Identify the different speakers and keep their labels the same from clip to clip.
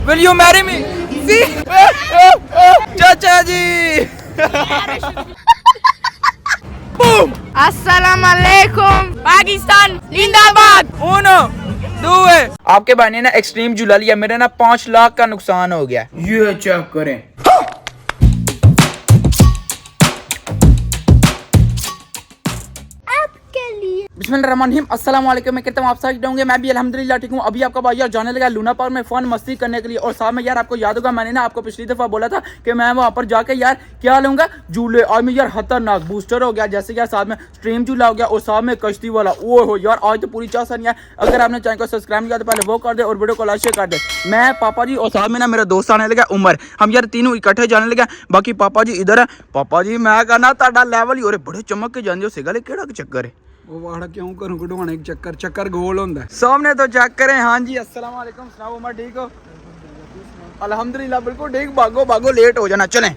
Speaker 1: Will you marry me? See? चाचा जी Boom!
Speaker 2: अस्सलाम वालेकुम पाकिस्तान जिंदाबाद।
Speaker 1: Uno, due. आपके भाई ने ना एक्सट्रीम झूला लिया, मेरे ना 5 लाख का नुकसान हो गया। ये चेक करें। बिस्मिल्लाहिर्रहमानिर्रहीम, अस्सलाम वालेकुम। मैं कहता हूँ आप सब होंगे, मैं भी अल्हम्दुलिल्लाह ठीक हूँ। अभी आपका भाई यार जाने लगा लूना पार्क में फन मस्ती करने के लिए। और साथ में यार आपको याद होगा मैंने ना आपको पिछली दफा बोला था कि मैं वहाँ पर जाके यार क्या लूंगा, झूले। आज मैं यार खतरनाक बूस्टर हो गया, जैसे यार साथ में स्ट्रीम झूला हो गया और साथ में कश्ती वाला। ओ हो यार आज तो पूरी चाह नहीं है। अगर आपने चैनल को सब्सक्राइब किया तो पहले वो कर दे और वीडियो को लाइक शेयर कर दे। मैं पापा जी और साथ में ना मेरा दोस्त आने लगा उमर, हम यार तीनों इकट्ठे जाने लगे। बाकी पापा जी इधर है। पापा जी मैं कहना ताड़ा लेवल ही हो रहे, बड़े चमक के जाने सिगले केड़ा चक्कर है
Speaker 3: वो वाड़ा क्यों करूं कढवाने एक चक्कर गोल होंदा है
Speaker 1: सामने तो चेक करें। हाँ जी अस्सलाम वालेकुम, सुनाओ उमर ठीक हो? अल्हम्दुलिल्लाह बिल्कुल ठीक। भागो भागो लेट हो जाना। चलें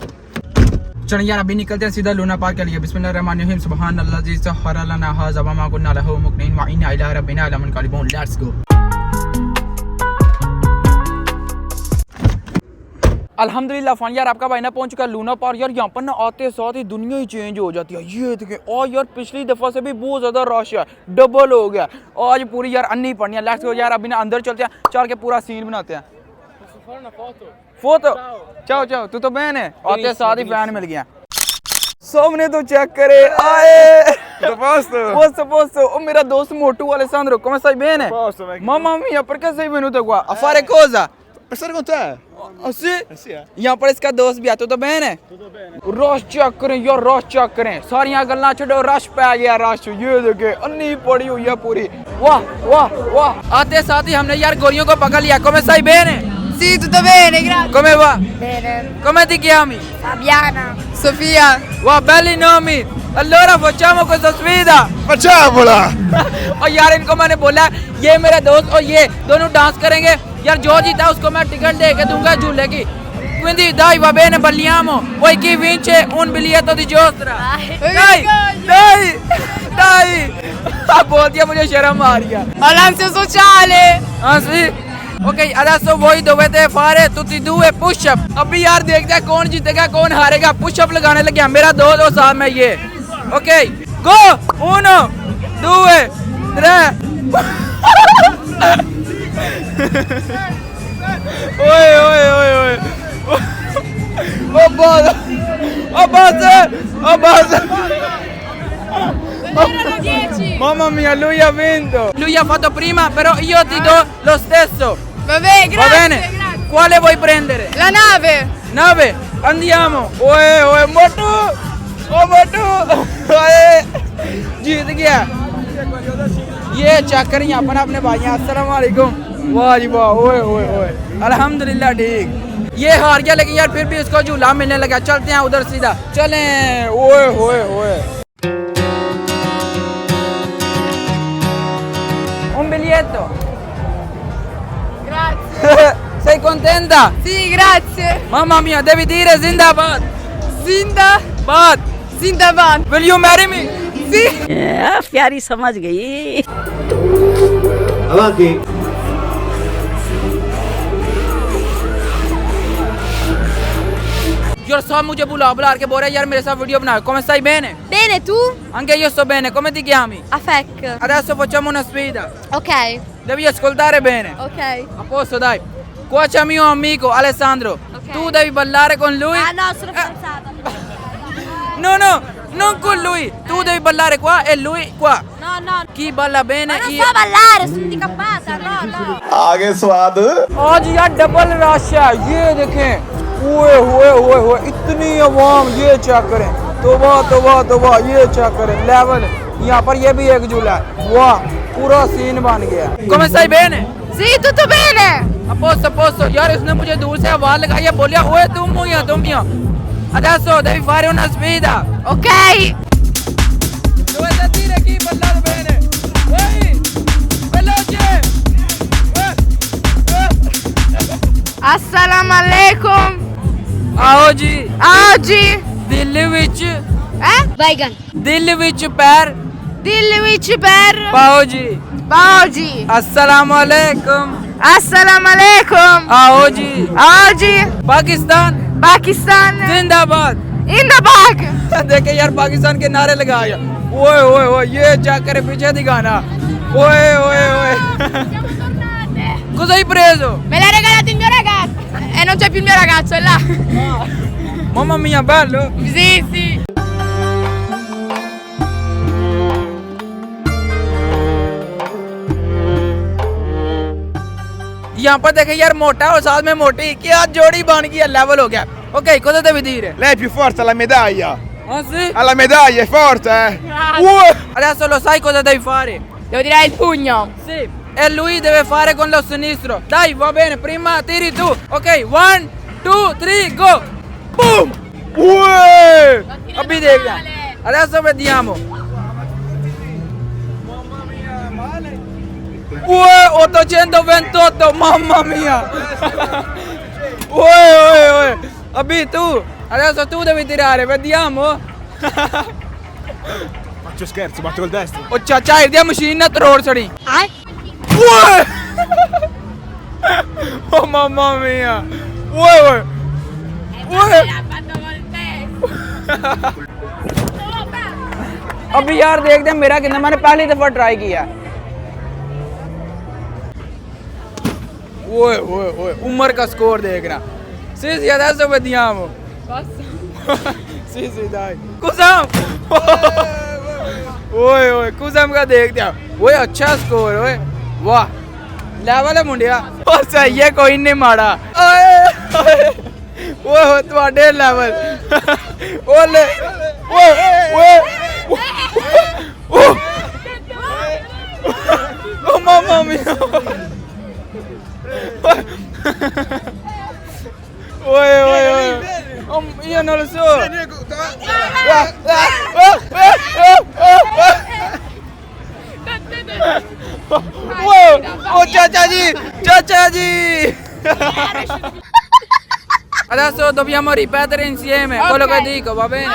Speaker 1: यार अभी निकलते हैं सीधा लूना पार्क के लिए। बिस्मिल्लाहिर्रहमानिर्रहीम, सुभान अल्लाह जी सखर लना हाज़ा व मा कुन्ना लहू मुक़रिनीन व इन्ना इला रब्बिना लमुनक़लिबून। Let's go. अल्हम्दुलिल्लाह फ़न यार आपका भाई ना पहुंच चुका लूना पार्क। यार यहाँ पर ना आते साथ ही दुनिया ही चेंज हो जाती है। ये देखें, और यार पिछली दफ़ा से भी बहुत ज़्यादा रश है, डबल हो गया। आज पूरी यार अन्नी पड़नी है। लेट्स गो यार अभी ना अंदर चलते हैं, चल के पूरा सीन बनाते हैं। फोटो चाओ चाओ, तू तो बहन है, आते साथ ही फैन मिल गया। सामने तो चेक करे आए posto o मेरा दोस्त मोटू Alessandro, come stai bene? Mamma mia, perché sei venuto qua? A fare cosa?
Speaker 3: Per stare con te?
Speaker 1: Oh, sì? Sì, यहाँ पर इसका दोस्त भी है। तो बहन है। रश चेक करें यार, रश चेक करें। सारियां गल्लां छोड़ो, रश पे गया रश। ये देखे अन्नी पड़ी हुई है पूरी। वाह वाह वाह। आते साथ ही हमने यार गोरियों को पकड़ लिया। come stai bene?
Speaker 2: Sì, tutto bene, grazie.
Speaker 1: Come va?
Speaker 2: Bene.
Speaker 1: Come ti chiami?
Speaker 2: Fabiana. Sofia.
Speaker 1: Wow, belli nomi. Allora facciamo questa sfida.
Speaker 3: Facciamola!
Speaker 1: और यार इनको मैंने बोला ये मेरा दोस्त और ये दोनों डांस करेंगे। यार जो जीता उसको मैं टिकट दे के दूंगा झूले की। Quindi dai va bene balliamo. Poi chi vince un biglietto di giostra. Dai. अब बोल दिया, मुझे शर्म आ रही है।
Speaker 2: Ho l'ansia sociale.
Speaker 1: हाँ sì. Ok, adesso voi dovete fare tutti 2 push up. अभी यार देखते हैं कौन जीतेगा कौन हारेगा। पुश अप लगाने लग गया मेरा दोस्त और साथ में ये। ओके गो 1 2 3 ओए o base
Speaker 2: Erano 10.
Speaker 1: mamma mia, lui ha vinto. Lui ha fatto prima, però io ti do lo stesso.
Speaker 2: Vabbè, grazie.
Speaker 1: Va bene?
Speaker 2: Grazie.
Speaker 1: Quale vuoi prendere?
Speaker 2: La nave.
Speaker 1: 9 andiamo। ओए मोटू जीत गया। ये चक्कर यहाँ पर अपने भाई हैं। अस्सलाम वालेकुम। वाह जी वाह। ओए अल्हम्दुलिल्लाह ठीक। ये हार गया लेकिन यार फिर भी इसको झूला मिलने लगा। चलते हैं उधर सीधा चलें। ओए un biglietto।
Speaker 2: Grazie.
Speaker 1: Sei contenta?
Speaker 2: Sì, grazie.
Speaker 1: Mamma mia, devi dire Zindabad।
Speaker 2: Zindabad.
Speaker 1: Will you marry me?
Speaker 2: Sì.
Speaker 4: प्यारी समझ गई।
Speaker 3: Avanti!
Speaker 1: यार साहब मुझे बुला के बोल रहा है यार मेरे साथ वीडियो बनाओ। Come stai bene?
Speaker 2: Bene, tu?
Speaker 1: Anche io sto bene. Come ti chiami?
Speaker 2: Afek.
Speaker 1: Adesso facciamo una sfida.
Speaker 2: Ok.
Speaker 1: Devi ascoltare bene.
Speaker 2: Ok.
Speaker 1: A posto dai. Qua c'è mio amico Alessandro.
Speaker 2: Ok.
Speaker 1: Tu devi ballare con lui.
Speaker 2: Ah no, sono fidanzata.
Speaker 1: No, non con lui. Tu devi ballare qua e lui qua.
Speaker 2: No.
Speaker 1: Chi balla bene
Speaker 2: Ma non
Speaker 1: io.
Speaker 2: so ballare, sono handicappata. No.
Speaker 3: आगे स्वाद
Speaker 1: आज यार double rush है। ये देखें ओए इतनी आवाम। ये चेक करें। तोबा ये चेक करें लेवल। यहाँ पर ये भी एक झूला है। वाह पूरा सीन बन गया। Come stai bene?
Speaker 2: Sì, tutto bene.
Speaker 1: A posto यार इसने मुझे दूर से आवाज लगाई है, बोलिया ओए तुम यहाँ। Adesso devi fare una sfida।
Speaker 2: Ok.
Speaker 1: Dovete dire chi ballate bene. Ehi, veloce।
Speaker 2: Assalamu alaikum.
Speaker 1: oggi Delhi विच
Speaker 2: Vaigan.
Speaker 1: दिल्ली विच पैर
Speaker 2: Dilli which per.
Speaker 1: पाओ जी।
Speaker 2: Oggi.
Speaker 1: अस्सलाम वालेकुम।
Speaker 2: अस्सलाम वालेकुम।
Speaker 1: आओ जी।
Speaker 2: आओ जी।
Speaker 1: पाकिस्तान
Speaker 2: पाकिस्तान
Speaker 1: जिंदाबाद।
Speaker 2: जिंदाबाद।
Speaker 1: देखे यार पाकिस्तान के नारे लगाया। ओए ओए ओए ये चेक करे पीछे दिखाना। ओए ओए ओए cosa hai preso?
Speaker 2: Me l'ha regalato il mio ragazzo. E non c'è più il mio ragazzo, è là.
Speaker 1: Mamma mia bello.
Speaker 2: Sì, sì.
Speaker 1: यहाँ पर देखे यार मोटा और साथ में मोटी क्या जोड़ी बन गई है, लेवल हो गया। Okay cosa devi dire?
Speaker 3: Lei è più forte alla medaglia.
Speaker 1: Ah sì?
Speaker 3: Alla medaglia è forte, eh.
Speaker 1: Adesso lo sai cosa devi fare?
Speaker 2: Devo tirare il pugno.
Speaker 1: Sì. E lui deve fare con lo sinistro. Dai, va bene, prima tiri tu. Ok, 1, 2, 3, go. Boom! Abbi देखना. Adesso vediamo. 828, mamma mia. Abbi tu. Adesso tu devi tirare, vediamo.
Speaker 3: Faccio scherzo, batto col destro.
Speaker 1: Oh चाचा इधर machine ना तोड़ छड़ी। Oh mamma mia. अभी यार देख दे मेरा कितना, मैंने पहली दफा ट्राई किया। ओए ओए ओए उमर का स्कोर देखना। Sì, sì, adesso vediamo. Sì, sì, dai. Kusam! ओए ओए कुसम का देख दिया। ओए अच्छा स्कोर ओए। वाह लेवल है मुंडिया। और सही है कोई नहीं माड़ा। ओए ਤੁਹਾਡੇ लेवल। ओले ओए ओए ओ mamma mia। ओए ओए ओए io non lo so। Oh चाचा जी, चाचा जी। Adesso dobbiamo ripetere insieme quello che dico, va bene?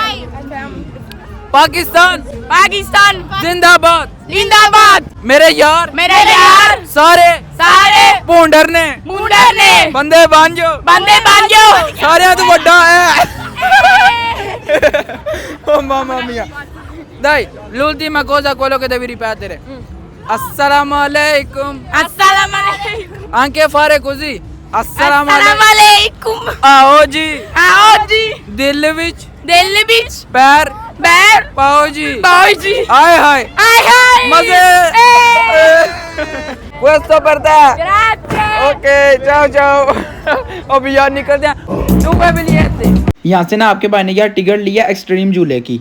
Speaker 1: Pakistan
Speaker 2: Pakistan
Speaker 1: जिंदाबाद।
Speaker 2: जिंदाबाद।
Speaker 1: मेरे यार
Speaker 2: मेरे यार
Speaker 1: सारे
Speaker 2: सारे
Speaker 1: भूंडर ने
Speaker 2: मुंडर ने
Speaker 1: बंदे बांझो
Speaker 2: बंदे बांझो
Speaker 1: सारे तो बड़ा है। Oh mamma mia. Dai, l'ultima cosa quello che devi ripetere. Assalamu alaikum.
Speaker 2: Assalamu alaikum.
Speaker 1: Anche fare così. Assalamu
Speaker 2: Assalamu
Speaker 1: alaikum.
Speaker 2: alaikum.
Speaker 1: A oggi
Speaker 2: A oggi
Speaker 1: दिल विच
Speaker 2: delle beach
Speaker 1: पैर
Speaker 2: per
Speaker 1: पाओ जी।
Speaker 2: oggi
Speaker 1: हाय हाय
Speaker 2: ai ai
Speaker 1: मजे। Questo per te।
Speaker 2: grazie
Speaker 1: okay ciao ciao। अभी यार निकलते हैं। दो billion यहाँ से ना आपके भाई ने यार टिकट लिया एक्सट्रीम झूले की।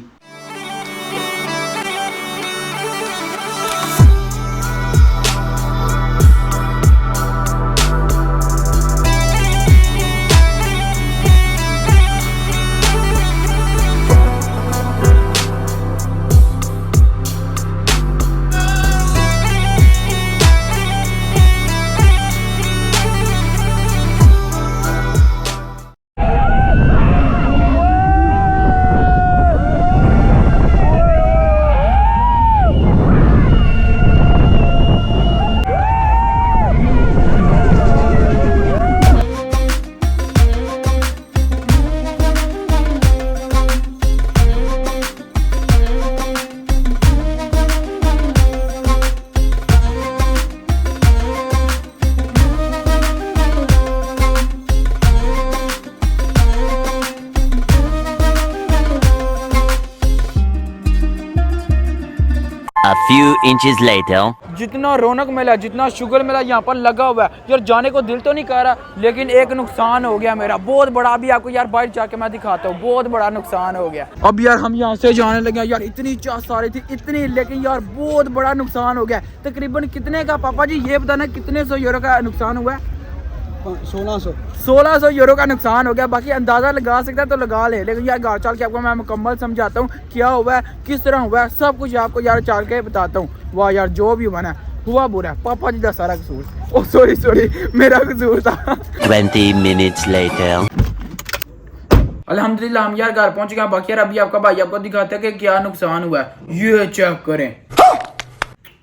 Speaker 5: A few inches later.
Speaker 1: जितना रौनक मेला जितना शुगर मेला यहाँ पर लगा हुआ है यार, जाने को दिल तो नहीं कर रहा, लेकिन एक नुकसान हो गया मेरा बहुत बड़ा। अभी आपको यार बाहर जाके मैं दिखाता हूँ, बहुत बड़ा नुकसान हो गया। अब यार हम यहाँ से जाने लगे यार, इतनी चास आ रही थी इतनी, लेकिन यार बहुत बड़ा नुकसान हो गया। तकरीबन कितने का पापा जी ये बताना, कितने सौ यूरो का नुकसान हुआ है? 1600 यूरो का नुकसान हो गया। बाकी अंदाजा लगा सकता है तो लगा ले, लेकिन यार गाड़ चाल के आपको मैं मुकम्मल समझाता हूँ क्या हुआ है, किस तरह हुआ है, सब कुछ आपको यार चाल के बताता हूँ। वाह यार जो भी बना हुआ बुरा है, पापा जी का सारा कसूर। ओ सॉरी मेरा कसूर था।
Speaker 5: 20 minutes later.
Speaker 1: अल्हम्दुलिल्लाह हम यार घर पहुंच गए। बाकी यार अभी आपका भाई आपको दिखाता है कि क्या नुकसान हुआ है। ये चेक करें।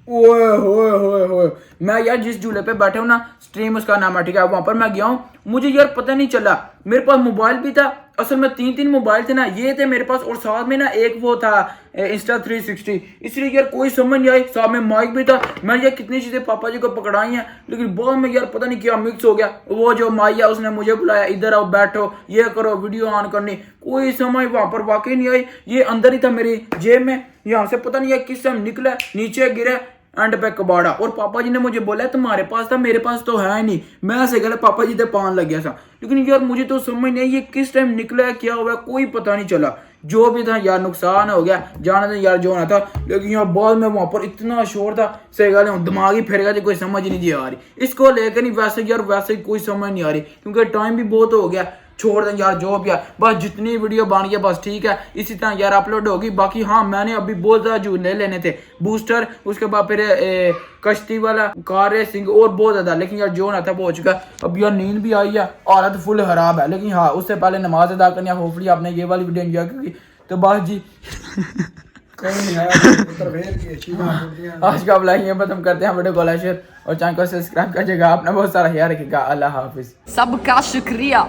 Speaker 1: ओए होए होए होए, मैं यार जिस झूले पे बैठे हूँ ना, स्ट्रीम उसका नाम है, ठीक है, वहां पर मैं गया हूँ, मुझे यार पता नहीं चला, मेरे पास मोबाइल भी था, असल में तीन मोबाइल थे ना, ये थे मेरे पास, और साथ में ना एक वो था इंस्टा 360, इसलिए यार कोई समझ नहीं आई, साथ में माइक भी था। मैंने यार कितनी चीजें पापा जी को पकड़ाई हैं, लेकिन बाद में यार पता नहीं क्या मिक्स हो गया, वो जो माइया उसने मुझे बुलाया, इधर आओ बैठो, ये करो, वीडियो ऑन करनी, कोई समझ वहां पर वाकई नहीं आई। ये अंदर ही था मेरी जेब में, यहाँ से पता नहीं है किस टाइम निकला, नीचे गिरा, एंड पे कबाड़ा, और पापा जी ने मुझे बोला तुम्हारे पास था, मेरे पास तो है नहीं। मैं ऐसे गया पापा जी से पान लग गया था, लेकिन यार मुझे तो समझ नहीं आई ये किस टाइम निकला है, क्या हुआ, कोई पता नहीं चला। जो भी था यार नुकसान हो गया, जाना था यार जो होना था, लेकिन यार बाद में वहां पर इतना शोर था, सही गल है, दिमाग ही फिर गया, कोई समझ ही नहीं आ रही इसको लेकर, नहीं वैसे यार वैसे कोई समझ नहीं आ रही, क्योंकि टाइम भी बहुत हो गया। छोड़ दें यार जो भी है, बस जितनी वीडियो बन गई बस ठीक है, इसी तरह यार अपलोड होगी। बाकी हाँ, मैंने अभी बहुत ज़्यादा झूले लेने थे, बूस्टर, उसके बाद फिर कश्ती वाला, कार रेसिंग, और बहुत ज़्यादा, लेकिन यार जो ना था वो हो चुका। अब यार नींद भी आई है, हालत फुल खराब है, लेकिन हाँ उससे पहले नमाज अदा करनी है। होपफुली आपने ये वाली वीडियो एंजॉय की, तो बस जी आज का ब्लॉग यहीं पर खत्म करते हैं। वीडियो को लाइक शेयर और चैनल को सब्सक्राइब कीजिएगा। आपने बहुत सारा ख्याल रखिएगा। अल्लाह हाफिज़।
Speaker 2: सबका शुक्रिया।